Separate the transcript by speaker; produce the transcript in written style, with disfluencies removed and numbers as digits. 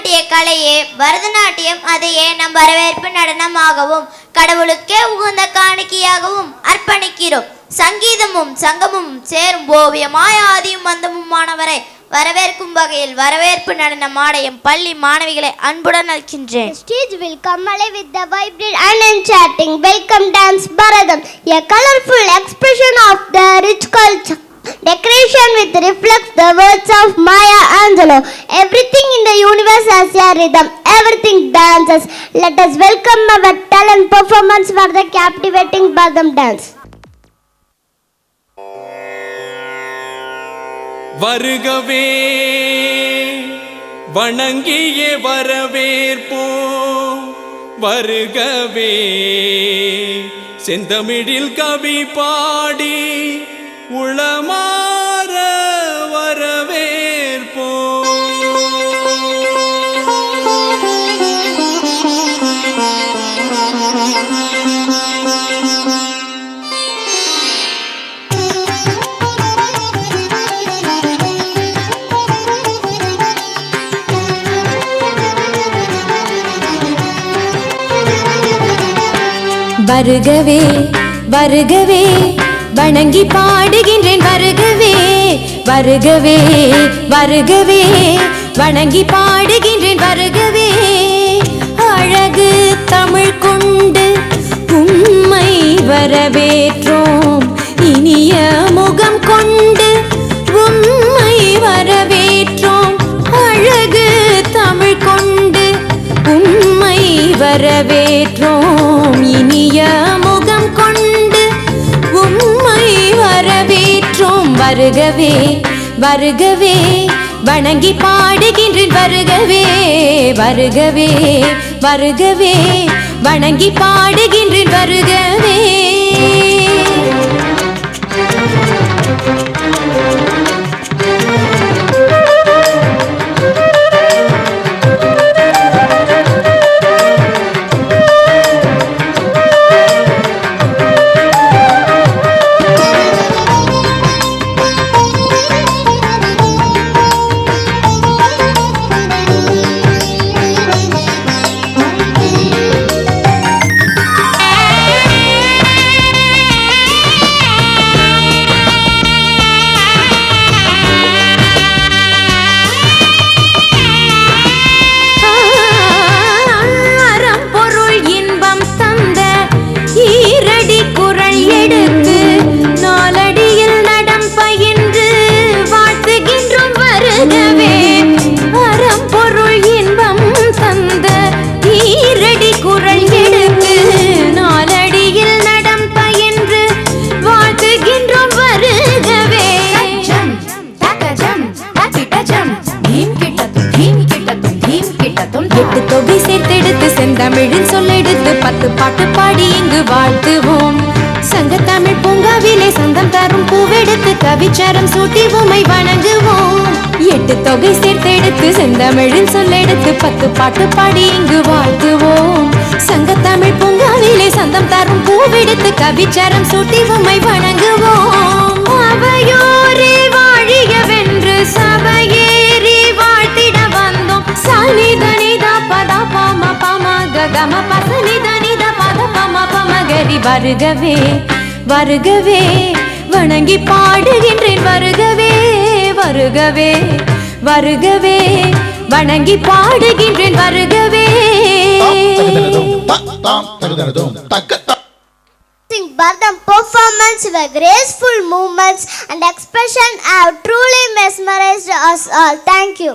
Speaker 1: பரதநாட்டிய கலையே பரதநாட்டியம் அதையே நம் வரவேற்பு நடனமாகவும் கடவுளுக்கே உகந்த காணிக்கையாகவும் அர்ப்பணிக்கிறோம். சங்கீதமும் சங்கமும் சேரும் ஓவியமாய் ஆதியும் அந்தமுமானவரை வரவேற்கும் வகையில் வரவேற்பு நடனம் ஆடையும் பள்ளி மாணவிகளை அன்புடன் அழைக்கின்றேன்.
Speaker 2: Stage will come alive with the vibrant and enchanting welcome dance Bharadam, a colorful expression of the rich culture. Decoration with reflects the words of Maya Angelou. Everything in the universe has a rhythm. Everything dances. Let us welcome our talent performance for the captivating Bharadam dance.
Speaker 3: வருகவே வணங்கியே வரவேற்போம், வருகவே செந்தமிழில் கவி பாடி உளமாற வரவேற்போம்.
Speaker 4: வருகவே வருகவே வணங்கி பாடுகின்றேன், வருகவே வருகவே வருகவே வணங்கி பாடுகின்றேன், வருகவே அழகு தமிழ் கொண்டு உம்மை வரவேற்றோம், இனிய முகம் கொண்டு உம்மை வரவேற்றோம், அழகு தமிழ் கொண்டு உம்மை வரவேற்றோம், இனிய முகம் கொண்டு உம்மை வரவேற்றோம். வருகவே வருகவே வணங்கி பாடுகின்றேன், வருகவே வருகவே வருகவே வணங்கி பாடுகின்றேன், வருகவே. எட்டு தொகை சேர்த்தெடுத்து செந்தமிழின் சொல்லெடுத்து 10 பாட்டு பாடி இங்கு வாழ்த்துவோம். சங்கத்தமிழ் பூங்காவிலே சந்தம் தரும் பூவெடுத்து கவிச்சாரம் சூட்டி உம்மை வணங்குவோம். 8 தொகை சேர்த்தெடுத்து செந்தமிழின் சொல்லெடுத்து 10 பாட்டு பாடி இங்கு வாழ்த்துவோம். சங்கத்தமிழ் பூங்காவிலே சந்தம் தரும் பூவெடுத்து கவிச்சாரம் சூட்டி உம்மை வணங்குவோம். அவையோரே வாழியவென்று சபையேறி வாழ்த்திட வந்தோம். சனிதனிதா பதா பம பம கம பசனிதனிதா பத பம பமகரி. வருகவே வருகவே வணங்கி பாடுகின்றேன், வருகவே வருகவே வருகவே வணங்கி பாடுகின்றேன், வருகவே.
Speaker 2: Bharadam performance were graceful movements and expression have truly mesmerized us all. Thank you.